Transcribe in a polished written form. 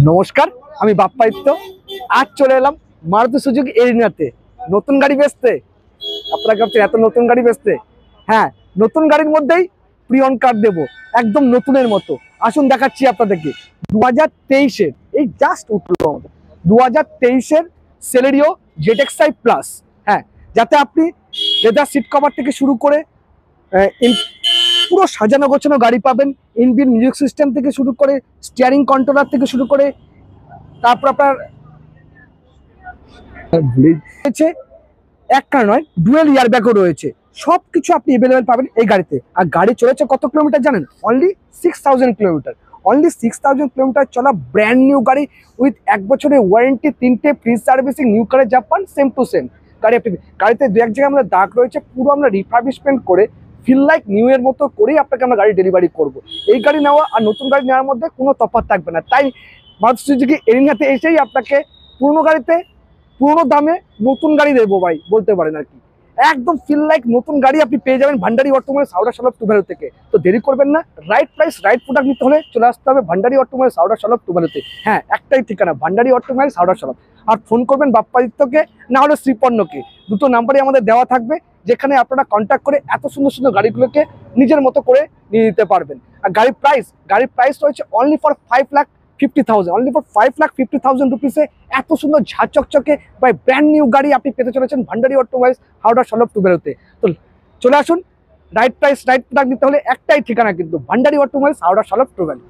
নমস্কার, আমি বাপ্পাদিত্য। আজ চলে এলাম মারুতি সুজুকি এরিনাতে নতুন গাড়ি বেচতে। আপনারা ভাবছেন এত নতুন গাড়ি বেচতে? হ্যাঁ, নতুন গাড়ির মধ্যেই প্রি অন কার দেবো, একদম নতুনের মতো। আসুন দেখাচ্ছি আপনাদেরকে। 2023-এর এই জাস্ট উঠলো আমাদের 2023-এর সেলেরিও জেডএক্সআই প্লাস। হ্যাঁ, যাতে আপনি লেদার সিট কভার থেকে শুরু করে পুরো সাজানো গোছানো গাড়ি পাবেন। ইনবিল্ট মিউজিক সিস্টেম থেকে শুরু করে স্টিয়ারিং কন্ট্রোলার থেকে শুরু করে তারপর আপনার রয়েছে একটা নয়, ডুয়েল ইয়ারব্যাগও রয়েছে। সবকিছু আপনি এভেলেবেল পাবেন এই গাড়িতে। আর গাড়ি চলেছে কত কিলোমিটার জানেন? Only 6000 kilometre. অনলি 6000 কিলোমিটার চলা ব্র্যান্ড নিউ গাড়ি উইথ 1 বছরের ওয়ারেন্টি, 3টে ফ্রি সার্ভিসিং। নিউ কারের জাপান সেম টু সেম গাড়ি আপনি গাড়িতে দু এক জায়গায় আমাদের দাগ রয়েছে, পুরো আমরা রিফার্বিশমেন্ট করে ফিল লাইক নিউ এর মতো করেই আপনাকে আমরা গাড়ি ডেলিভারি করবো। এই গাড়ি নেওয়া আর নতুন গাড়ি নেওয়ার মধ্যে কোনো তফাৎ থাকবে না। তাই মারুতি সুজুকি এরিনাতে এসেই আপনাকে পুরোনো গাড়িতে পুরোনো দামে নতুন গাড়ি দেবো ভাই বলতে পারেন আর কি। একদম ফিল লাইক নতুন গাড়ি আপনি পেয়ে যাবেন ভান্ডারি অটোমোবাইলস হাওড়া সলভ টুভ্যালু থেকে। তো দেরি করবেন না, রাইট প্রাইস রাইট প্রোডাক্ট নিতে হলে চলে আসতে হবে ভান্ডারি অটোমোবাইলস হাওড়া সলভ টুভ্যালুতে। হ্যাঁ, একটাই ঠিকানা, ভান্ডারি অটোমোবাইলস হাওড়া সলভ। আর ফোন করবেন বাপ্পাদিত্যকে, না হলে শ্রীপর্ণকে। দুটো নাম্বারই আমাদের দেওয়া থাকবে, যেখানে আপনারা কন্ট্যাক্ট করে এত সুন্দর সুন্দর গাড়িগুলোকে নিজের মতো করে নিয়ে নিতে পারবেন। আর গাড়ির প্রাইস রয়েছে অনলি ফর 5,50,000, অনলি ফর 5,50,000 রুপিসে এত সুন্দর ঝাঁ চকচকে বা ব্র্যান্ড নিউ গাড়ি আপনি পেতে চলেছেন ভান্ডারি অটোমোবাইলস হাওড়া সলভ টুভ্যালুতে। তো চলে আসুন, রাইট প্রাইস রাইট প্রোডাক্ট নিতে হলে একটাই ঠিকানা কিন্তু, ভান্ডারি অটোমোবাইলস হাওড়া সলভ টুভ্যালু।